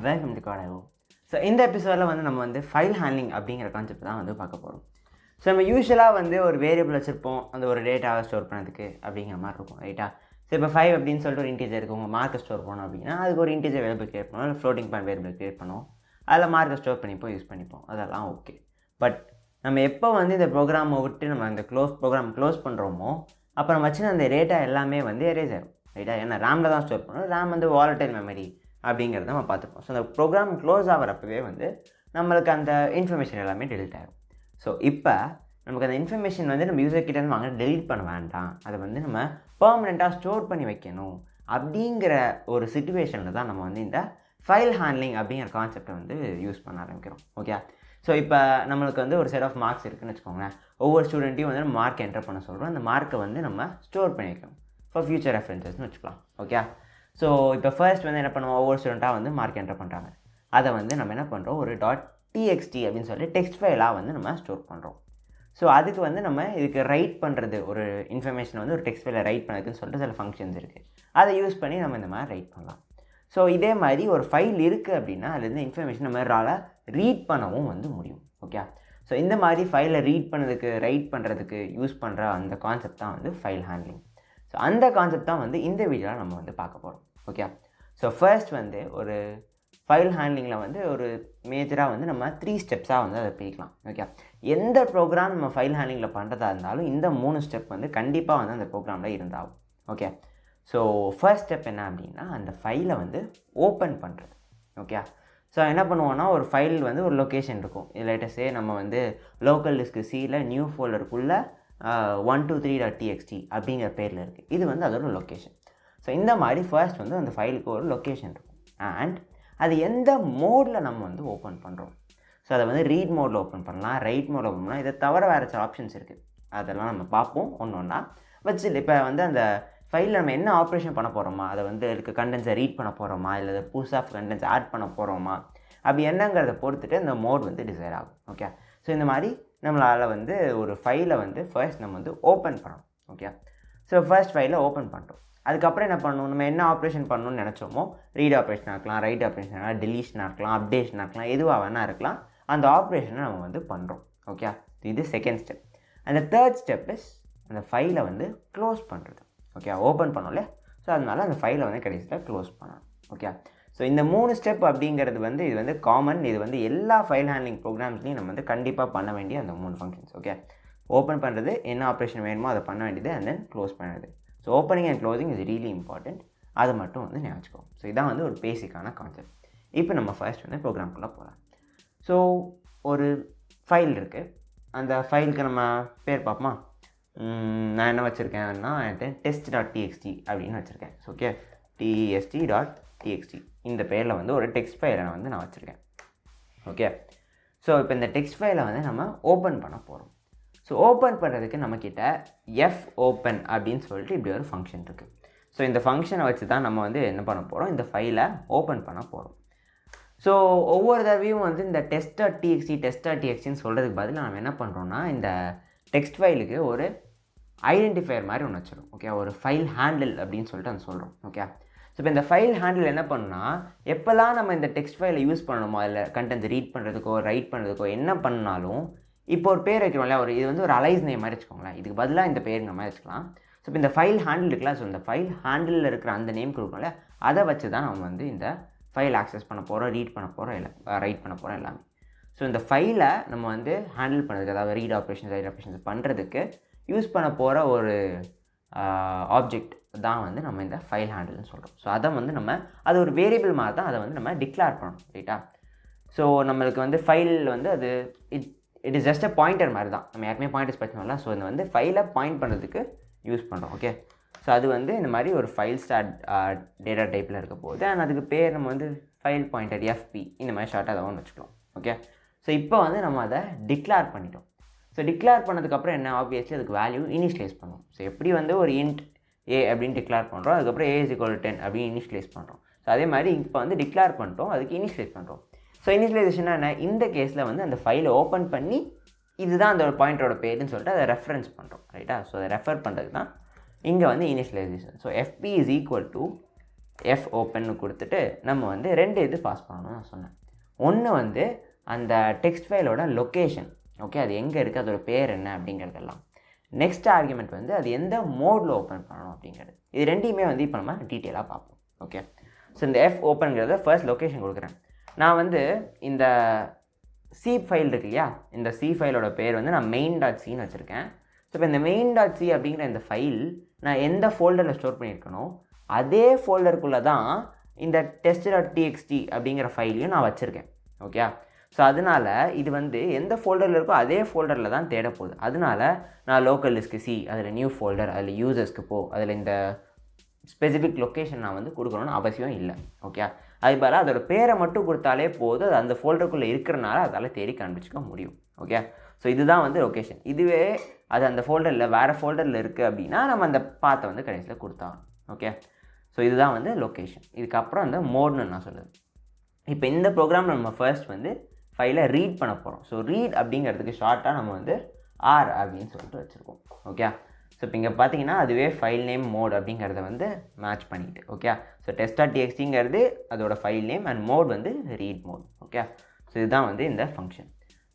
Welcome to கோடைவோ. So இந்த எபிசோடில் வந்து நம்ம வந்து ஃபைல் ஹேண்ட்லிங் அப்படிங்கிற கான்செப்ட் தான் வந்து பார்க்க போகிறோம். ஸோ நம்ம யூஸ்வலாக வந்து ஒரு வேரியபிள் வச்சுருப்போம், அந்த ஒரு டேட்டாவை ஸ்டோர் பண்ணதுக்கு அப்படிங்கிற மாதிரி இருக்கும், ரைட்டா? ஸோ இப்போ 5 அப்படின்னு சொல்லிட்டு ஒரு இன்டீஜர் இருக்குது, உங்கள் மார்க்கை ஸ்டோர் பண்ணோம் அப்படின்னா அதுக்கு ஒரு இன்டீஜர் வேரியபிள் கிரியேட் பண்ணோம், இல்லை ஃப்ளோட்டிங் பாயிண்ட் வேரியபிள் கிரியேட் பண்ணுவோம், அதில் மார்க்கை ஸ்டோர் பண்ணிப்போம், யூஸ் பண்ணிப்போம், அதெல்லாம் ஓகே. பட் நம்ம எப்போ வந்து இந்த ப்ரோக்ராமை விட்டு நம்ம அந்த ப்ரோக்ராம் க்ளோஸ் பண்ணுறோமோ அப்போ நம்ம வச்சுன அந்த டேட்டா எல்லாமே வந்து எரேஸ் ஆகும், ரைட்டா? ஏன்னா ரேமில் தான் ஸ்டோர் பண்ணணும், ரேம் வந்து வாலட்டைல் மெமரி அப்படிங்கிறத நம்ம பார்த்துப்போம். ஸோ அந்த ப்ரோக்ராம் க்ளோஸ் ஆகிறப்பவே வந்து நம்மளுக்கு அந்த இன்ஃபர்மேஷன் எல்லாமே டெலிட் ஆகும். ஸோ இப்போ நமக்கு அந்த இன்ஃபர்மேஷன் வந்து நம்ம யூசர் கிட்ட வாங்க டெலிட் பண்ண வேண்டாம், அதை வந்து நம்ம பெர்மனெண்ட்டாக ஸ்டோர் பண்ணி வைக்கணும். அப்படிங்கிற ஒரு சிச்சுவேஷனில் தான் நம்ம வந்து இந்த ஃபைல் ஹேண்ட்லிங் அப்படிங்கிற கான்செப்டை வந்து யூஸ் பண்ண ஆரம்பிக்கிறோம். ஓகே, ஸோ இப்போ நம்மளுக்கு வந்து ஒரு செட் ஆஃப் மார்க்ஸ் இருக்குதுன்னு வச்சுக்கோங்களேன். ஒவ்வொரு ஸ்டூடெண்ட்டையும் வந்து நம்ம மார்க் என்டர் பண்ண சொல்கிறோம், அந்த மார்க்கை வந்து நம்ம ஸ்டோர் பண்ணி வைக்கணும் ஃபார் ஃபியூச்சர் ரெஃபரன்சஸ்னு வச்சுக்கலாம். ஓகே, ஸோ இப்போ ஃபர்ஸ்ட் வந்து என்ன பண்ணுவோம், ஒவ்வொரு ஸ்டூடெண்ட்டாக வந்து மார்க் என்டர் பண்ணுறாங்க, அதை வந்து நம்ம என்ன பண்ணுறோம், ஒரு .txt அப்படின்னு சொல்லிட்டு டெக்ஸ்ட் ஃபைலாக வந்து நம்ம ஸ்டோர் பண்ணுறோம். ஸோ அதுக்கு வந்து நம்ம இதுக்கு ரைட் பண்ணுறது, ஒரு இன்ஃபர்மேஷன் வந்து ஒரு டெக்ஸ்ட் ஃபைலில் ரைட் பண்ணுறதுன்னு சொல்லிட்டு சில ஃபங்க்ஷன்ஸ் இருக்குது, அதை யூஸ் பண்ணி நம்ம இந்த மாதிரி ரைட் பண்ணலாம். ஸோ இதே மாதிரி ஒரு ஃபைல் இருக்குது அப்படின்னா அதுலேருந்து இன்ஃபர்மேஷன் நம்மளால் ரீட் பண்ணவும் வந்து முடியும். ஓகே, ஸோ இந்த மாதிரி ஃபைலை ரீட் பண்ணதுக்கு ரைட் பண்ணுறதுக்கு யூஸ் பண்ணுற அந்த கான்செப்ட் தான் வந்து ஃபைல் ஹேண்ட்லிங். ஸோ அந்த கான்செப்ட் தான் வந்து இந்த வீடியோவில் நம்ம வந்து பார்க்க போகிறோம். ஓகே, ஸோ ஃபர்ஸ்ட் வந்து ஒரு ஃபைல் ஹேண்ட்லிங்கில் வந்து ஒரு மேஜராக வந்து நம்ம 3 ஸ்டெப்ஸாக வந்து அதை பிரிக்கலாம். ஓகே, எந்த ப்ரோக்ராம் நம்ம ஃபைல் ஹேண்ட்லிங்கில் பண்ணுறதா இருந்தாலும் இந்த 3 ஸ்டெப் வந்து கண்டிப்பாக வந்து அந்த ப்ரோக்ராமில் இருந்தாகும். ஓகே, ஸோ ஃபர்ஸ்ட் ஸ்டெப் என்ன அப்படின்னா அந்த ஃபைலை வந்து ஓப்பன் பண்ணுறது. ஓகே, ஸோ என்ன பண்ணுவோன்னா ஒரு ஃபைல் வந்து ஒரு லொக்கேஷன் இருக்கும், லேட்டஸ்டே நம்ம வந்து லோக்கல் டிஸ்க்கு சியில் நியூ ஃபோல்டருக்குள்ளே 123.txt அப்படிங்கிற பேரில் இருக்குது, இது வந்து அதோட லொக்கேஷன். ஸோ இந்த மாதிரி ஃபர்ஸ்ட் வந்து அந்த ஃபைலுக்கு ஒரு லொக்கேஷன் இருக்கும் அண்ட் அது எந்த மோடில் நம்ம வந்து ஓப்பன் பண்ணுறோம். ஸோ அதை வந்து ரீட் மோடில் ஓப்பன் பண்ணலாம், ரைட் மோடில் ஓப்பன் பண்ணலாம், இதை தவிர வேறு சில ஆப்ஷன்ஸ் இருக்குது, அதெல்லாம் நம்ம பார்ப்போம் ஒன்று ஒன்றா. வச்சு இப்போ வந்து அந்த ஃபைலில் நம்ம என்ன ஆப்ரேஷன் பண்ண போகிறோமா, அதை வந்து இருக்க கண்டென்ட்ஸை ரீட் பண்ண போகிறோமா, இல்லை புதுசாக கண்டென்ட்ஸ் ஆட் பண்ண போகிறோமா, அப்படி என்னங்கிறத பொறுத்துட்டு இந்த மோட் வந்து டிசைட் ஆகும். ஓகே, ஸோ இந்த மாதிரி நம்மளால் வந்து ஒரு ஃபைலை வந்து ஃபர்ஸ்ட் நம்ம வந்து ஓப்பன் பண்ணணும். ஓகே, ஸோ ஃபர்ஸ்ட் ஃபைலை ஓப்பன் பண்ணுறோம், அதுக்கப்புறம் என்ன பண்ணணும், நம்ம என்ன ஆப்ரேஷன் பண்ணணும்னு நினச்சோமோ, ரீட் ஆப்ரேஷனாக இருக்கலாம், ரைட் ஆப்ரேஷனாக இருக்கலாம், டெலீஷனாக இருக்கலாம், அப்டேஷனாக இருக்கலாம், எதுவாக வேணால் இருக்கலாம், அந்த ஆப்ரேஷனை நம்ம வந்து பண்ணுறோம். ஓகே, இது செகண்ட் ஸ்டெப். அந்த தேர்ட் ஸ்டெப் இஸ் அந்த ஃபைலை வந்து க்ளோஸ் பண்ணுறது. ஓகே, ஓப்பன் பண்ணோம்ல, ஸோ அதனால அந்த ஃபைலை வந்து கடைசியில் க்ளோஸ் பண்ணணும். ஓகே, ஸோ இந்த 3 ஸ்டெப் அப்படிங்கிறது வந்து இது வந்து காமன், இது வந்து எல்லா ஃபைல் ஹேண்ட்லிங் ப்ரோக்ராம்ஸ்லையும் நம்ம வந்து கண்டிப்பாக பண்ண வேண்டிய அந்த 3 ஃபங்க்ஷன்ஸ். ஓகே, ஓப்பன் பண்ணுறது, என்ன ஆப்ரேஷன் வேணுமோ அதை பண்ண வேண்டியது, அண்ட் தென் க்ளோஸ் பண்ணுறது. So opening and closing is really important, அதை மட்டும் வந்து ஞாபகம். ஸோ இதான் வந்து ஒரு பேசிக்கான கான்செப்ட். இப்போ நம்ம ஃபர்ஸ்ட் வந்து ப்ரோக்ராம்குள்ளே போகலாம். ஸோ ஒரு ஃபைல் இருக்குது, அந்த ஃபைலுக்கு நம்ம பேர் பார்ப்போமா. நான் என்ன வச்சுருக்கேன்னா test.txt அப்படின்னு வச்சுருக்கேன். ஸோ ஓகே, test.txt இந்த பேரில் வந்து ஒரு டெக்ஸ்ட் ஃபைலை நான் வச்சுருக்கேன். ஓகே, ஸோ இப்போ இந்த டெக்ஸ்ட் ஃபைலை வந்து நம்ம ஓப்பன் பண்ண போகிறோம். ஸோ ஓப்பன் பண்ணுறதுக்கு நம்மக்கிட்ட fopen அப்படின்னு சொல்லிட்டு இப்படி ஒரு ஃபங்க்ஷன் இருக்குது. ஸோ இந்த ஃபங்க்ஷனை வச்சு தான் நம்ம வந்து என்ன பண்ண போகிறோம், இந்த ஃபைலை ஓப்பன் பண்ண போகிறோம். ஸோ ஒவ்வொரு தடவையும் வந்து இந்த test.txtன்னு சொல்கிறதுக்கு பதிலாக நம்ம என்ன பண்ணுறோன்னா இந்த டெக்ஸ்ட் ஃபைலுக்கு ஒரு ஐடென்டிஃபையர் மாதிரி ஒன்று வச்சிடும். ஓகே, ஒரு ஃபைல் ஹேண்டில் அப்படின்னு சொல்லிட்டு அந்த சொல்கிறோம். ஓகே, ஸோ இப்போ இந்த ஃபைல் ஹேண்டில் என்ன பண்ணுன்னா, எப்போல்லாம் நம்ம இந்த டெக்ஸ்ட் ஃபைலை யூஸ் பண்ணணுமோ, அதில் கண்டென்ட் ரீட் பண்ணுறதுக்கோ ரைட் பண்ணுறதுக்கோ என்ன பண்ணாலும், இப்போ ஒரு பேர் வைக்கிறோம்ல, ஒரு இது வந்து ஒரு அலைஸ் நேம் மாதிரி வச்சுக்கோங்களேன், இதுக்கு பதிலாக இந்த பேருங்கிற மாதிரி வச்சுக்கலாம். ஸோ இப்போ இந்த ஃபைல் ஹேண்டில் இருக்குல்ல, ஸோ இந்த ஃபைல் ஹேண்டிலில் இருக்கிற அந்த நேம் கொடுக்கணும்ல, அதை வச்சு தான் நம்ம வந்து இந்த ஃபைல் ஆக்சஸ் பண்ண போகிறோம், ரீட் பண்ண போகிறோம், இல்லை ரைட் பண்ண போகிறோம் எல்லாமே. ஸோ இந்த ஃபைலை நம்ம வந்து ஹேண்டில் பண்ணுறதுக்கு, அதாவது ரீட் ஆப்ரேஷன்ஸ் ரைட் ஆப்ரேஷன்ஸ் பண்ணுறதுக்கு யூஸ் பண்ண போகிற ஒரு ஆப்ஜெக்ட் தான் வந்து நம்ம இந்த ஃபைல் ஹேண்டில்னு சொல்கிறோம். ஸோ அதை வந்து நம்ம அது ஒரு வேரியபிள் மாதிரி தான் அதை வந்து நம்ம டிக்ளேர் பண்ணணும், ரைட்டா? ஸோ நம்மளுக்கு வந்து ஃபைல் வந்து அது it is just a pointer மாதிரி தான், நம்ம யாருமே பாயிண்டர்ஸ் படிச்சோம்ல. ஸோ இந்த வந்து ஃபைலை பாயிண்ட் பண்ணுறதுக்கு யூஸ் பண்ணுறோம். ஓகே, ஸோ அது வந்து இந்த மாதிரி ஒரு ஃபைல் ஸ்டார்ட் டேட்டா டைப்பில் இருக்க போகுது, அண்ட் அதுக்கு பேர் நம்ம வந்து ஃபைல் பாயிண்டர் FP இந்த மாதிரி ஷார்ட்டாக அதை ஒன்று வச்சுக்கலாம். ஓகே, ஸோ இப்போ வந்து நம்ம அதை டிக்ளேர் பண்ணிட்டோம். ஸோ டிக்ளேர் பண்ணதுக்கப்புறம் என்ன, ஆப்வியஸ்லி அதுக்கு வேல்யூ இனிஷியலைஸ் பண்ணுவோம். ஸோ எப்படி வந்து ஒரு இன்ட் A அப்படின்னு டிக்ளேர் பண்ணுறோம், அதுக்கப்புறம் A = 10 அப்படின்னு இனிஷியலைஸ் பண்ணுறோம். ஸோ அதே மாதிரி இப்போ வந்து டிக்ளேர் பண்ணிட்டோம், அதுக்கு இனிஷியலைஸ் பண்ணுறோம். ஸோ இனிஷியலைசேஷனாக என்ன, இந்த கேஸில் வந்து அந்த ஃபைலை ஓப்பன் பண்ணி இதுதான் அந்த பாயிண்டரோட பேருன்னு சொல்லிட்டு அதை ரெஃபரன்ஸ் பண்ணுறோம், ரைட்டா? ஸோ அதை ரெஃபர் பண்ணுறது தான் இங்கே வந்து இனிஷியலைசேஷன். ஸோ FP = எஃப் ஓப்பன்னு கொடுத்துட்டு நம்ம வந்து 2 இது பாஸ் பண்ணணும்னு நான் சொன்னேன். ஒன்று வந்து அந்த டெக்ஸ்ட் ஃபைலோட லொக்கேஷன், ஓகே, அது எங்கே இருக்குது, அதோட பேர் என்ன அப்படிங்கிறதெல்லாம். நெக்ஸ்ட் ஆர்குமெண்ட் வந்து அது எந்த மோடில் ஓப்பன் பண்ணணும் அப்படிங்கிறது. இது ரெண்டையுமே வந்து இப்போ நம்ம டீட்டெயிலாக பார்ப்போம். ஓகே, ஸோ இந்த எஃப் ஓப்பனுங்கிறத ஃபர்ஸ்ட் லொக்கேஷன் கொடுக்குறேன். நான் வந்து இந்த சி ஃபைல் இருக்கு இல்லையா, இந்த சி ஃபைலோட பேர் வந்து நான் main.cன்னு வச்சுருக்கேன். ஸோ இப்போ இந்த main.c அப்படிங்கிற இந்த ஃபைல் நான் எந்த ஃபோல்டரில் ஸ்டோர் பண்ணியிருக்கணும் அதே ஃபோல்டருக்குள்ளே தான் இந்த test.txt அப்படிங்கிற ஃபைலையும் நான் வச்சுருக்கேன். ஓகே, ஸோ அதனால் இது வந்து எந்த ஃபோல்டரில் இருக்கோ அதே ஃபோல்டரில் தான் தேட போகுது. அதனால நான் லோக்கல் டிஸ்க்கு சி, அதில் நியூ ஃபோல்டர், அதில் யூசர்ஸ்க்கு போ, அதில் இந்த ஸ்பெசிஃபிக் லொக்கேஷன் நான் வந்து கொடுக்கணும்னு அவசியம் இல்லை. ஓகே, அது பதில் அதோட பேரை மட்டும் கொடுத்தாலே போதும், அது அந்த ஃபோல்டருக்குள்ளே இருக்கிறனால அதால் தேடி காண்பிச்சிக்க முடியும். ஓகே, ஸோ இதுதான் வந்து லொக்கேஷன். இதுவே அது அந்த ஃபோல்டரில் வேறு ஃபோல்டரில் இருக்குது அப்படின்னா நம்ம அந்த பாத்தை வந்து கடைசியில் கொடுத்தாகணும். ஓகே, ஸோ இதுதான் வந்து லொக்கேஷன். இதுக்கப்புறம் அந்த மோட்னு நான் சொன்னது. இப்போ இந்த ப்ரோக்ராம் நம்ம ஃபர்ஸ்ட் வந்து ஃபைலை ரீட் பண்ண போகிறோம். ஸோ ரீட் அப்படிங்கிறதுக்கு ஷார்ட்டாக நம்ம வந்து ஆர் அப்படின்னு சொல்லிட்டு வச்சுருக்கோம். ஓகே, ஸோ இப்போ இங்கே பார்த்தீங்கன்னா அதுவே ஃபைல் நேம் மோட் அப்படிங்கிறத வந்து மேட்ச் பண்ணிட்டு. ஓகே, ஸோ test.txtங்கிறது அதோட ஃபைல் நேம் அண்ட் மோட் வந்து ரீட் மோட். ஓகே, ஸோ இதுதான் வந்து இந்த ஃபங்க்ஷன்.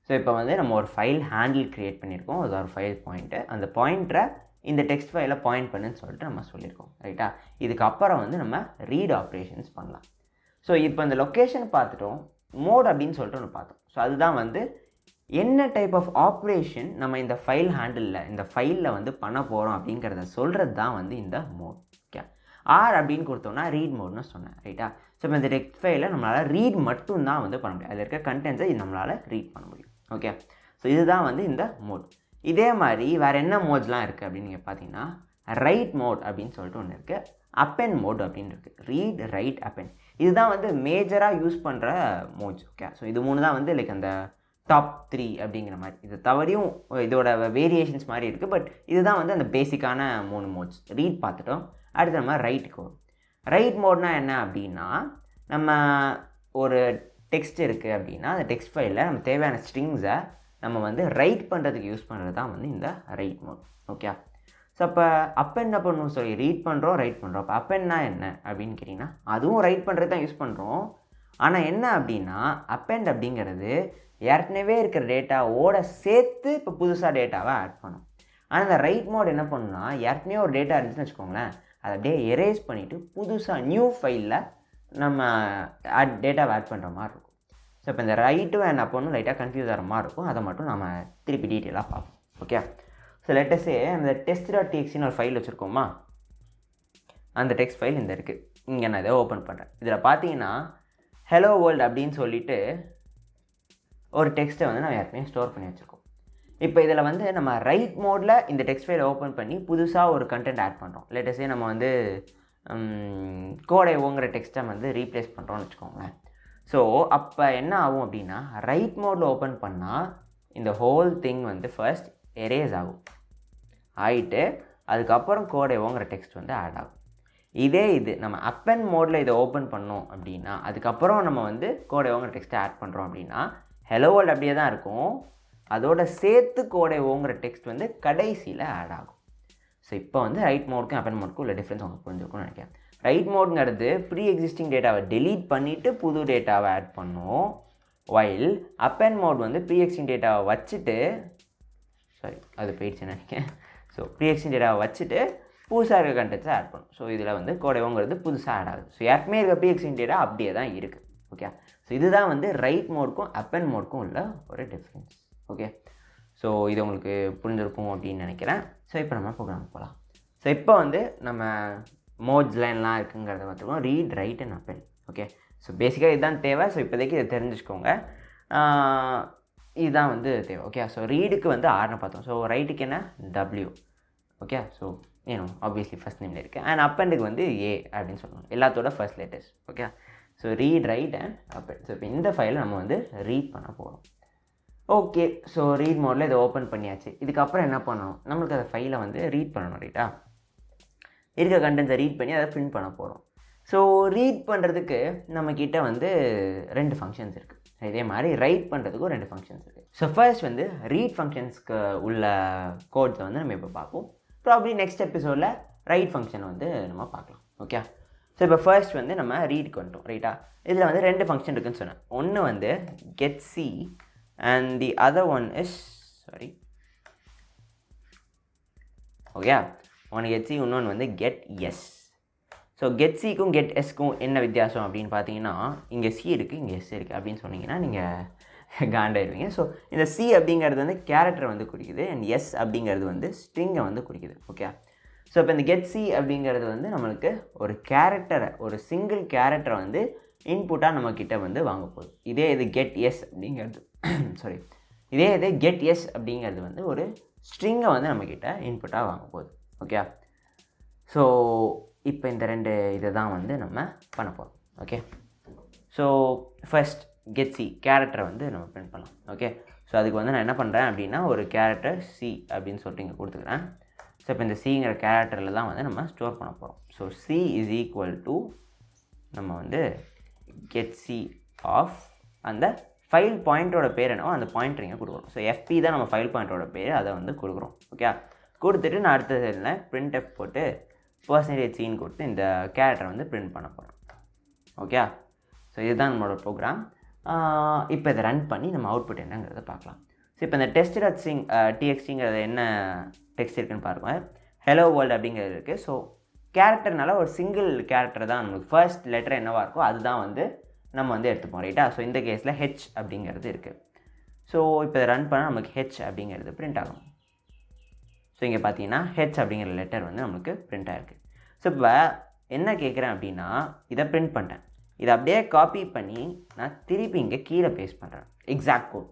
ஸோ இப்போ வந்து நம்ம ஒரு ஃபைல் ஹேண்டில் க்ரியேட் பண்ணியிருக்கோம். அது ஒரு ஃபைல் பாயிண்ட்டு, அந்த பாயிண்ட்டை இந்த டெக்ஸ்ட் ஃபைலை பாயிண்ட் பண்ணுன்னு சொல்லிட்டு நம்ம சொல்லியிருக்கோம். ரைட்டா, இதுக்கப்புறம் வந்து நம்ம ரீட் ஆப்ரேஷன்ஸ் பண்ணலாம். ஸோ இப்போ இந்த லொக்கேஷன் பார்த்துட்டோம், மோட் அப்படின்னு சொல்லிட்டு ஒன்று பார்த்தோம். ஸோ அதுதான் வந்து என்ன டைப் ஆஃப் ஆப்ரேஷன் நம்ம இந்த ஃபைல் ஹேண்டிலில் இந்த ஃபைலில் வந்து பண்ண போகிறோம் அப்படிங்கிறத சொல்கிறது தான் வந்து இந்த மோட். ஓகே, ஆர் அப்படின்னு கொடுத்தோம்னா ரீட் மோட்னு சொன்னேன். ரைட்டா, ஸோ இப்போ இந்த டெக்ஸ்ட் ஃபைலில் நம்மளால் ரீட் மட்டும்தான் வந்து பண்ண முடியும், அதில் இருக்க கண்டென்ட்ஸை நம்மளால் ரீட் பண்ண முடியும். ஓகே, ஸோ இதுதான் வந்து இந்த மோட். இதே மாதிரி வேறு என்ன மோட்ஸ்லாம் இருக்குது அப்படின்னு நீங்கள் பார்த்தீங்கன்னா ரைட் மோட் அப்படின்னு சொல்லிட்டு ஒன்று இருக்குது, அப்பென் மோட் அப்படின்னு இருக்குது. ரீட், ரைட், அப்பென், இதுதான் வந்து மேஜராக யூஸ் பண்ணுற மோட்ஸ். ஓகே, ஸோ இது 3 தான் வந்து லைக் அந்த டாப் 3 அப்படிங்கிற மாதிரி. இது தவறியும் இதோட வேரியேஷன்ஸ் மாதிரி இருக்குது, பட் இதுதான் வந்து அந்த பேசிக்கான 3 மோட்ஸ். ரீட் பார்த்துட்டோம், அடுத்து நம்ம ரைட்டுக்கு வரும். ரைட் மோட்னா என்ன அப்படின்னா, நம்ம ஒரு டெக்ஸ்ட் இருக்குது அப்படின்னா அந்த டெக்ஸ்ட் ஃபைலில் நம்ம தேவையான ஸ்ட்ரிங்ஸை நம்ம வந்து ரைட் பண்ணுறதுக்கு யூஸ் பண்ணுறது தான் வந்து இந்த ரைட் மோட். ஓகே, ஸோ அப்போ அப்போ என்ன பண்ணணும், சொல்லி ரீட் பண்ணுறோம், ரைட் பண்ணுறோம். அப்போ அப்பென்னா என்ன அப்படின்னு கேட்டிங்கன்னா அதுவும் ரைட் பண்ணுறது தான் யூஸ் பண்ணுறோம். ஆனால் என்ன அப்படின்னா அப்பெண்ட் அப்படிங்கிறது ஏற்கனவே இருக்கிற டேட்டாவோட சேர்த்து இப்போ புதுசாக டேட்டாவை ஆட் பண்ணும். ஆனால் இந்த ரைட் மோட் என்ன பண்ணுன்னா, ஏற்கனவே ஒரு டேட்டா இருந்துச்சுன்னு வச்சுக்கோங்களேன், அதை அப்படியே எரேஸ் பண்ணிவிட்டு புதுசாக நியூ ஃபைலில் நம்ம டேட்டாவை ஆட் பண்ணுற மாதிரி இருக்கும். ஸோ இப்போ இந்த ரைட்டும் என்ன பண்ணணும், லைட்டாக கன்ஃபியூஸ் ஆகிற மாதிரி இருக்கும். அதை மட்டும் நம்ம திருப்பி டீட்டெயிலாக பார்ப்போம். ஓகே, ஸோ லெட்டஸே அந்த test.txtன்னு ஒரு ஃபைல் வச்சுருக்கோமா, அந்த டெக்ஸ்ட் ஃபைல் இந்த இருக்குது. இங்கே நான் இதை ஓப்பன் பண்ணுறேன். இதில் பார்த்தீங்கன்னா ஹலோ வேர்ல்டு அப்படின்னு சொல்லிட்டு ஒரு டெக்ஸ்ட்டை வந்து நம்ம ஏற்கனவே ஸ்டோர் பண்ணி வச்சுருக்கோம். இப்போ இதில் வந்து நம்ம ரைட் மோடில் இந்த டெக்ஸ்ட் ஃபைலை ஓப்பன் பண்ணி புதுசாக ஒரு கண்டென்ட் ஆட் பண்ணுறோம். லேட்டஸ்ட்டே நம்ம வந்து கோடைவோங்கிற டெக்ஸ்ட்டை வந்து ரீப்ளேஸ் பண்ணுறோம்னு வச்சுக்கோங்களேன். ஸோ அப்போ என்ன ஆகும் அப்படின்னா ரைட் மோடில் ஓப்பன் பண்ணால் இந்த ஹோல் திங் வந்து ஃபர்ஸ்ட் எரேஸ் ஆகும், ஆகிட்டு அதுக்கப்புறம் கோடைவோங்கிற டெக்ஸ்ட் வந்து ஆட் ஆகும். இதே இது நம்ம அப்பென் மோடில் இதை ஓப்பன் பண்ணோம் அப்படின்னா அதுக்கப்புறம் நம்ம வந்து கோடைவோங்கிற டெக்ஸ்ட்டை ஆட் பண்ணுறோம் அப்படின்னா ஹலோ வேர்ல்டு அப்படியே தான் இருக்கும், அதோட சேர்த்து கோடைவோங்கிற டெக்ஸ்ட் வந்து கடைசியில் ஆட் ஆகும். ஸோ இப்போ வந்து ரைட் மோடுக்கும் அப்பென் மோடுக்கும் உள்ள டிஃப்ரென்ஸ் உங்களுக்கு புரிஞ்சுருக்கும்னு நினைக்கிறேன். ரைட் மோடுங்கிறது ப்ரீ எக்ஸிஸ்டிங் டேட்டாவை டெலீட் பண்ணிவிட்டு புது டேட்டாவை ஆட் பண்ணும், வைல் அப்பென் மோட் வந்து ப்ரீ எக்ஸிஸ்டிங் டேட்டாவை வச்சுட்டு, சாரி அது போயிடுச்சுன்னு நினைக்கிறேன். ஸோ ப்ரீ எக்ஸிஸ்டிங் டேட்டாவை வச்சுட்டு புதுசாக இருக்க கண்டென்ட்ஸை ஆட் பண்ணும். ஸோ இதில் வந்து கோடைவோங்கிறது புதுசாக ஆட் ஆகுது. ஸோ ஏற்கனவே இருக்க ப்ரீ எக்ஸிஸ்டிங் டேட்டா அப்படியே தான் இருக்குது. ஓகே, ஸோ இதுதான் வந்து ரைட் மோடுக்கும் அப்பென் மோடுக்கும் உள்ள ஒரு டிஃப்ரென்ஸ். ஓகே, ஸோ இது உங்களுக்கு புரிஞ்சிருக்கும் அப்படின்னு நினைக்கிறேன். ஸோ இப்போ நம்ம ப்ரோக்ராம் போகலாம். ஸோ இப்போ வந்து நம்ம மோட்ஸ்லாம் எல்லாம் இருக்குங்கிறத பார்த்துருக்கோம், read, write and append. Okay, so பேசிக்காக இதுதான் தேவை. ஸோ இப்போதைக்கு இதை தெரிஞ்சுக்கோங்க, இதுதான் வந்து தேவை. ஓகே, ஸோ ரீடுக்கு வந்து ஆர்னு பார்த்தோம். ஸோ ரைட்டுக்கு என்ன W. Okay, so obviously first நேமில் இருக்குது. அண்ட் அப்பெண்டுக்கு வந்து ஏ அப்படின்னு சொல்லணும், எல்லாத்தோட first latest. Okay, so read, write and append. So இப்போ இந்த ஃபைலை நம்ம வந்து ரீட் பண்ண போகிறோம். ஓகே, ஸோ ரீட் மோடில் இதை ஓப்பன் பண்ணியாச்சு. இதுக்கப்புறம் என்ன பண்ணணும், நம்மளுக்கு அந்த ஃபைலை வந்து ரீட் பண்ணணும். ரைட்டா, இருக்க கண்டென்ட்ஸை ரீட் பண்ணி அதை பிரிண்ட் பண்ண போகிறோம். ஸோ ரீட் பண்ணுறதுக்கு நம்மக்கிட்ட வந்து 2 ஃபங்க்ஷன்ஸ் இருக்குது. இதே மாதிரி ரைட் பண்ணுறதுக்கும் 2 ஃபங்க்ஷன்ஸ் இருக்குது. ஸோ ஃபர்ஸ்ட் வந்து ரீட் ஃபங்க்ஷன்ஸ்க்கு உள்ள கோட்ஸை வந்து நம்ம இப்போ பார்ப்போம். ப்ராப்ளி நெக்ஸ்ட் எபிசோடில் ரைட் ஃபங்க்ஷனை வந்து நம்ம பார்க்கலாம். ஓகே, ஸோ இப்போ ஃபர்ஸ்ட் வந்து நம்ம ரீடுக்கு வந்துட்டோம் ரைட்டா. இதில் வந்து 2 ஃபங்க்ஷன் இருக்குதுன்னு சொன்னேன். ஒன்று வந்து get C and the other one is okay, ஒன்று கெட் சி, இன்னொன்று வந்து கெட் எஸ். ஸோ கெட் சிக்கும் கெட் எஸ்க்கும் என்ன வித்தியாசம் அப்படின்னு பார்த்தீங்கன்னா, இங்கே சி இருக்குது, இங்கே எஸ் இருக்குது அப்படின்னு சொன்னீங்கன்னா நீங்கள் காண்டாயிருவீங்க. ஸோ இந்த சி அப்படிங்கிறது வந்து கேரக்டரை வந்து குறிக்குது, அண்ட் எஸ் அப்படிங்கிறது வந்து ஸ்ட்ரிங்கை வந்து குறிக்குது. ஓகே, ஸோ இப்போ இந்த கெட் சி அப்படிங்கிறது வந்து நம்மளுக்கு ஒரு கேரக்டரை, ஒரு சிங்கிள் கேரக்டரை வந்து இன்புட்டாக நம்மக்கிட்ட வந்து வாங்க போகுது. இதே இது கெட் எஸ் அப்படிங்கிறது கெட் எஸ் அப்படிங்கிறது வந்து ஒரு ஸ்ட்ரிங்கை வந்து நம்மக்கிட்ட இன்புட்டாக வாங்க போகுது. ஓகே, ஸோ இப்போ இந்த 2 இதை தான் வந்து நம்ம பண்ண போகிறோம். Okay, so first get C கேரக்டரை வந்து நம்ம பிரிண்ட் பண்ணலாம். ஓகே, ஸோ அதுக்கு வந்து நான் என்ன பண்ணுறேன் அப்படின்னா, ஒரு கேரக்டர் சி அப்படின்னு சொல்லிட்டு இங்கே கொடுத்துக்கிறேன். ஸோ இப்போ இந்த சிங்கிற கேரக்டரில் தான் வந்து நம்ம ஸ்டோர் பண்ண போகிறோம். So C is equal to நம்ம வந்து கெட் சி ஆஃப் அந்த ஃபைல் பாயிண்ட்டோட பேர் என்னவோ அந்த பாயிண்டர் இங்கே கொடுக்குறோம். ஸோ எஃப்பி தான் நம்ம ஃபைல் பாயிண்ட்டோட பேர், அதை வந்து கொடுக்குறோம். ஓகே, கொடுத்துட்டு நான் அடுத்த சைடில் printf போட்டு %c கொடுத்து இந்த கேரக்டரை வந்து பிரிண்ட் பண்ண போகிறோம். ஓகே, ஸோ இதுதான் நம்மளோட ப்ரோக்ராம். இப்போ இதை ரன் பண்ணி நம்ம அவுட்புட் என்னங்கிறத பார்க்கலாம். ஸோ இப்போ இந்த txt.txt என்ன டெக்ஸ்ட் இருக்குன்னு பாருங்கள். ஹலோ வேர்ல்டு அப்படிங்கிறது இருக்குது. ஸோ கேரக்டர்னால ஒரு சிங்கிள் கேரக்டர் தான் நம்மளுக்கு ஃபர்ஸ்ட் லெட்டர் என்னவாக இருக்கோ அதுதான் வந்து நம்ம வந்து எடுத்துப்போம் ரைட்டா. ஸோ இந்த கேஸில் ஹெச் அப்படிங்கிறது இருக்குது. ஸோ இப்போ இதை ரன் பண்ணால் நமக்கு ஹெச் அப்படிங்கிறது பிரிண்ட் ஆகும். ஸோ இங்கே பார்த்தீங்கன்னா ஹெச் அப்படிங்கிற லெட்டர் வந்து நம்மளுக்கு பிரிண்ட் ஆகிருக்கு. ஸோ இப்போ என்ன கேட்குறேன் அப்படின்னா, இதை பிரிண்ட் பண்ணிட்டேன், இதை அப்படியே காப்பி பண்ணி நான் திருப்பி இங்கே கீழே பேஸ்ட் பண்ணுறேன் எக்ஸாக்ட் கோட்.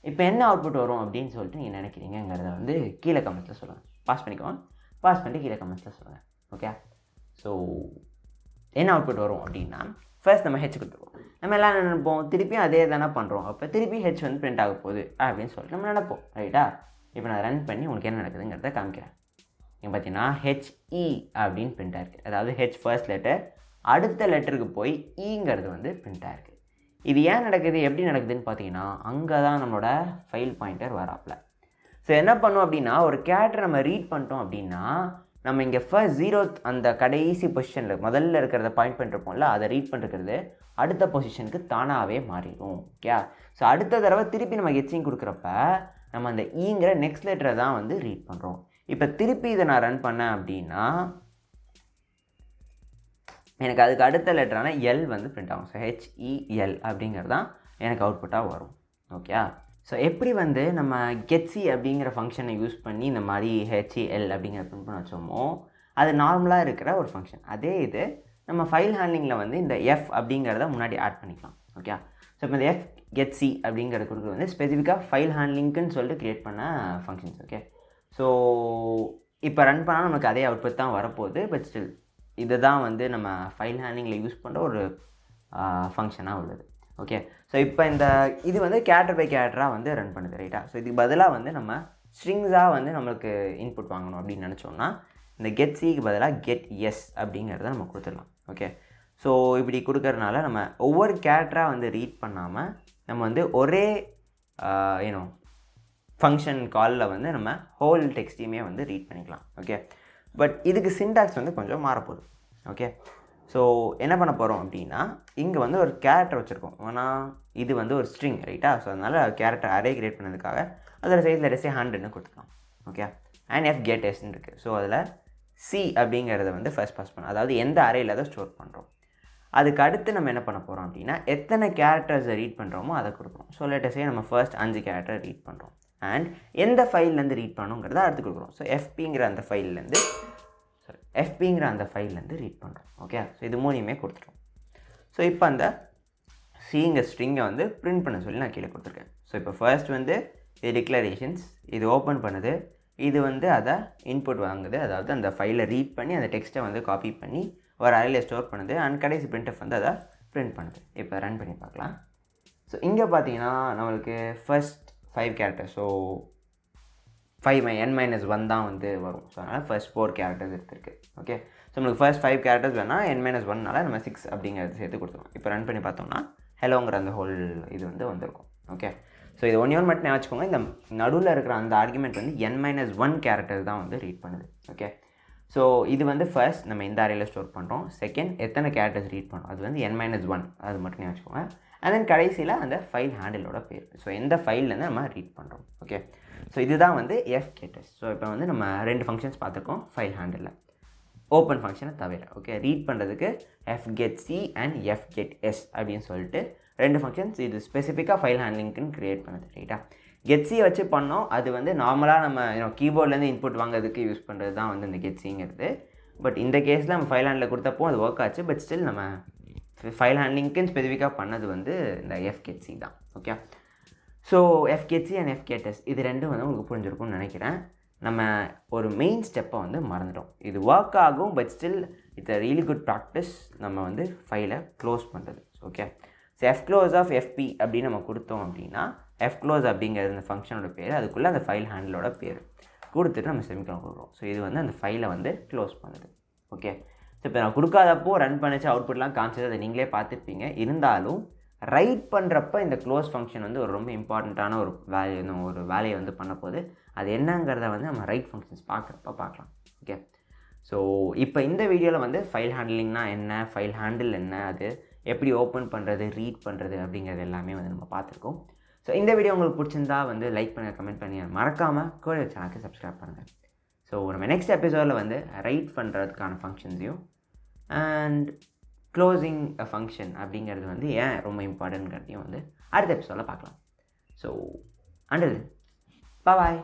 இப்போ என்ன அவுட்புட் வரும் அப்படின்னு சொல்லிட்டு நீங்கள் நினைக்கிறீங்கிறத வந்து கீழே கமெண்ட்ஸில் சொல்லுங்கள். பாஸ் பண்ணிட்டு கீழே கமெண்ட்ஸில் சொல்லுங்கள். ஓகே, ஸோ என்ன அவுட்புட் வரும் அப்படின்னா, ஃபர்ஸ்ட் நம்ம ஹெச் கொடுத்துருவோம். நம்ம எல்லாம் நினைப்போம் திருப்பியும் அதே தானே பண்ணுறோம், அப்போ திருப்பி ஹெச் வந்து பிரிண்ட் ஆக போகுது அப்படின்னு சொல்லிட்டு நம்ம நினைப்போம் ரைட்டா. இப்போ நான் ரன் பண்ணி உங்களுக்கு என்ன நடக்குதுங்கிறத காமிக்கிறேன். இங்கே பார்த்தீங்கன்னா ஹெச்இ அப்படின்னு பிரிண்ட் ஆகிருக்கு. அதாவது ஹெச் ஃபர்ஸ்ட் லெட்டர் அடுத்த லெட்டருக்கு போய் ஈங்கிறது வந்து பிரிண்ட் ஆகிருக்கு. இது ஏன் நடக்குது, எப்படி நடக்குதுன்னு பார்த்தீங்கன்னா, அங்கே தான் நம்மளோட ஃபைல் பாயிண்டர் வராப்பில். ஸோ என்ன பண்ணும் அப்படின்னா, ஒரு கேரக்டர் நம்ம ரீட் பண்ணிட்டோம் அப்படின்னா, நம்ம இங்கே ஃபர்ஸ்ட் 0th அந்த கடைசி பொசிஷனில் முதல்ல இருக்கிறத பாயிண்ட் பண்ணிருப்போம்ல, அதை ரீட் பண்ணிருக்கிறது அடுத்த பொசிஷனுக்கு தானாகவே மாறிடும். ஓகே, ஸோ அடுத்த தடவை திருப்பி நம்ம கெட்சிங் கொடுக்குறப்ப நம்ம அந்த ஈங்கிற நெக்ஸ்ட் லெட்டரை தான் வந்து ரீட் பண்ணுறோம். இப்போ திருப்பி இதை நான் ரன் பண்ணேன் அப்படின்னா எனக்கு அதுக்கு அடுத்த லெட்டரான எல் வந்து பிரிண்ட் ஆகும். ஸோ ஹெச்இஎல் அப்படிங்கிறது தான் எனக்கு அவுட்புட்டாக வரும். ஓகே, ஸோ எப்படி வந்து நம்ம கெட்சி அப்படிங்கிற ஃபங்க்ஷனை யூஸ் பண்ணி இந்த மாதிரி ஹெச்இஎல் அப்படிங்கிற பிரிண்ட் பண்ண வச்சோமோ அது நார்மலாக இருக்கிற ஒரு ஃபங்க்ஷன். அதே இது நம்ம ஃபைல் ஹேண்ட்லிங்கில் வந்து இந்த எஃப் அப்படிங்கிறத முன்னாடி ஆட் பண்ணிக்கலாம். ஓகே, ஸோ இப்போ இந்த எஃப் கெட்சி அப்படிங்கிறது கொடுக்குறது வந்து ஸ்பெசிஃபிக்காக ஃபைல் ஹேண்ட்லிங்க்குன்னு சொல்லிட்டு க்ரியேட் பண்ண ஃபங்க்ஷன்ஸ். ஓகே, ஸோ இப்போ ரன் பண்ணால் நமக்கு அதே அவுட்புட் தான் வரப்போகுது. பட் ஸ்டில் இது தான் வந்து நம்ம ஃபைல் ஹேண்ட்லிங்கில் யூஸ் பண்ணுற ஒரு ஃபங்க்ஷனாக உள்ளது. ஓகே, ஸோ இப்போ இது வந்து கேரக்டர் பை கேரக்டராக வந்து ரன் பண்ணுது ரைட்டா. ஸோ இதுக்கு பதிலாக வந்து நம்ம ஸ்ட்ரிங்ஸாக வந்து நம்மளுக்கு இன்புட் வாங்கணும் அப்படின்னு நினச்சோன்னா இந்த கெட் சிக்கு பதிலாக கெட் எஸ் அப்படிங்கிறத நம்ம கொடுத்துடலாம். ஓகே, ஸோ இப்படி கொடுக்கறதுனால நம்ம ஒவ்வொரு கேரக்டராக வந்து ரீட் பண்ணாமல் நம்ம வந்து ஒரே ஃபங்க்ஷன் காலில் வந்து நம்ம ஹோல் டெக்ஸ்டையுமே வந்து ரீட் பண்ணிக்கலாம். ஓகே, பட் இதுக்கு சின்டாக்ஸ் வந்து கொஞ்சம் மாறப்போகுது. ஓகே, ஸோ என்ன பண்ண போகிறோம் அப்படின்னா, இங்கே வந்து ஒரு கேரக்டர் வச்சுருக்கோம். ஆனால் இது வந்து ஒரு ஸ்ட்ரிங் ரைட்டா. ஸோ அதனால் கேரக்டர் அரே கிரியேட் பண்ணதுக்காக அதில் சைஸில் ரெஸே 100ன்னு கொடுத்துக்கலாம். ஓகே, அண்ட் எஃப் கெட் எஸ்ன்னு இருக்குது. ஸோ அதில் சி அப்படிங்கிறத வந்து ஃபர்ஸ்ட் பாஸ் பண்ணோம், அதாவது எந்த அரேயில் அதை ஸ்டோர் பண்ணுறோம். அதுக்கு அடுத்து நம்ம என்ன பண்ண போகிறோம் அப்படின்னா, எத்தனை கேரக்டர்ஸை ரீட் பண்ணுறோமோ அதை கொடுக்குறோம். ஸோ லெட்டஸே நம்ம ஃபர்ஸ்ட் 5 கேரக்டர் ரீட் பண்ணுறோம் அண்ட் எந்த ஃபைல்லேருந்து ரீட் பண்ணணுங்கிறத அடுத்து கொடுக்குறோம். ஸோ எஃபிங்கிற அந்த ஃபைல்லேருந்து ரீட் பண்ணுறோம். ஓகே, ஸோ இது மூணையுமே கொடுத்துட்டோம். ஸோ இப்போ அந்த சிங்கிற ஸ்ட்ரிங்கை வந்து பிரிண்ட் பண்ண சொல்லி நான் கீழே கொடுத்துருக்கேன். ஸோ இப்போ ஃபர்ஸ்ட் வந்து இது டிக்ளரேஷன்ஸ், இது ஓப்பன் பண்ணுது, இது வந்து அதை இன்புட் வாங்குது, அதாவது அந்த ஃபைலை ரீட் பண்ணி அந்த டெக்ஸ்ட்டை வந்து காப்பி பண்ணி ஒரு அரேல ஸ்டோர் பண்ணுது அண்ட் கடைசி printf வந்து அதை பிரிண்ட் பண்ணுது. இப்போ ரன் பண்ணி பார்க்கலாம். ஸோ இங்கே பார்த்தீங்கன்னா நம்மளுக்கு ஃபர்ஸ்ட் 5 கேரக்டர்ஸ், ஸோ 5n-1 தான் வந்து வரும். ஸோ அதனால் ஃபர்ஸ்ட் 4 கேரக்டர்ஸ் எடுத்துருக்கு. ஓகே, ஸோ நம்மளுக்கு ஃபர்ஸ்ட் 5 கேரக்டர்ஸ் வேணால் n-1னால நம்ம 6 அப்படிங்கிறது சேர்த்து கொடுத்துருவோம். இப்போ ரன் பண்ணி பார்த்தோம்னா ஹெலோங்கிற அந்த ஹோல் இது வந்து வந்திருக்கும். ஓகே, ஸோ இது ஒன் மட்டும் வச்சுக்கோங்க, இந்த நடுவில் இருக்கிற அந்த ஆர்குமெண்ட் வந்து n-1 கேரக்டர் தான் வந்து ரீட் பண்ணுது. ஓகே, ஸோ இது வந்து ஃபர்ஸ்ட் நம்ம இந்த அரேயில் ஸ்டோர் பண்ணுறோம். செகண்ட் எத்தனை கேரக்டர்ஸ் ரீட் பண்ணுறோம் அது வந்து n-1 அது மட்டும் வச்சுக்கோங்க. அண்ட் தென் கடைசியில் அந்த ஃபைல் ஹேண்டிலோட பேர். ஸோ எந்த ஃபைல்லேருந்து நம்ம ரீட் பண்ணுறோம். ஓகே, ஸோ இதுதான் வந்து fgetS. ஸோ இப்போ வந்து நம்ம 2 ஃபங்க்ஷன்ஸ் பார்த்துருக்கோம் ஃபைல் ஹேண்டிலில், ஓப்பன் ஃபங்க்ஷனை தவிர. ஓகே, ரீட் பண்ணுறதுக்கு fgetC அண்ட் fgetS அப்படின்னு சொல்லிட்டு 2 ஃபங்க்ஷன்ஸ். இது ஸ்பெசிஃபிக்காக ஃபைல் ஹேண்ட்லிங்க்குன்னு க்ரியேட் பண்ணுது. ரைட்டா, கெட்ஸி வச்சு பண்ணோம். அது வந்து நார்மலாக நம்ம கீபோர்ட்லேருந்து இன்புட் வாங்குறதுக்கு யூஸ் பண்ணுறது தான் வந்து இந்த கெட்ஸிங்கிறது. பட் இந்த கேஸில் நம்ம ஃபைல் ஹேண்டில் கொடுத்தப்போ அது ஒர்க் ஆச்சு. பட் ஸ்டில் நம்ம ஃபைல் ஹேண்ட்லிங்க்குன்னு ஸ்பெசிஃபிக்காக பண்ணது வந்து இந்த fgetC தான். Okay, so fgetC and fgetS இது ரெண்டும் வந்து உங்களுக்கு புரிஞ்சிருக்கும்னு நினைக்கிறேன். நம்ம ஒரு மெயின் ஸ்டெப்பை வந்து மறந்துட்டோம். இது ஒர்க் ஆகும், but still it's a really good practice நம்ம வந்து ஃபைலை க்ளோஸ் பண்ணுறது. Okay, so fclose of fp அப்படின்னு நம்ம கொடுத்தோம் அப்படின்னா fclose அப்படிங்கிறது அந்த ஃபங்க்ஷனோட பேர், அதுக்குள்ளே அந்த ஃபைல் ஹேண்டிலோட பேர் கொடுத்துட்டு நம்ம செமிகோலன் கொடுக்குறோம். ஸோ இது வந்து அந்த ஃபைலை வந்து க்ளோஸ் பண்ணுது. ஓகே, ஸோ இப்போ நான் கொடுக்காதப்போ ரன் பண்ணிச்சு அவுட்புட்லாம் காமிச்சது அதை நீங்களே பார்த்துருப்பீங்க. இருந்தாலும் ரைட் பண்ணுறப்ப இந்த க்ளோஸ் ஃபங்க்ஷன் வந்து ஒரு ரொம்ப இம்பார்ட்டண்ட்டான ஒரு வேலையை வந்து பண்ண போது அது என்னங்கிறத வந்து நம்ம ரைட் ஃபங்க்ஷன்ஸ் பார்க்குறப்ப பார்க்கலாம். ஓகே, ஸோ இப்போ இந்த வீடியோவில் வந்து ஃபைல் ஹேண்ட்லிங்னா என்ன, ஃபைல் ஹேண்டில் என்ன, அது எப்படி ஓப்பன் பண்ணுறது, ரீட் பண்ணுறது அப்படிங்கிறது எல்லாமே வந்து நம்ம பார்த்துருக்கோம். ஸோ இந்த வீடியோ உங்களுக்கு பிடிச்சிருந்தா வந்து லைக் பண்ணுங்கள், கமெண்ட் பண்ணி மறக்காமல் கோடியோ சேனலுக்கு சப்ஸ்கிரைப் பண்ணுங்கள். ஸோ நம்ம நெக்ஸ்ட் எபிசோடில் வந்து ரைட் பண்ணுறதுக்கான ஃபங்க்ஷன்ஸையும் அண்ட் க்ளோசிங் அ ஃபங்க்ஷன் அப்படிங்கிறது வந்து ஏன் ரொம்ப இம்பார்ட்டன்ட்ங்கிறதையும் வந்து அடுத்த எபிசோடில் பார்க்கலாம். ஸோ அண்டில் பாய்.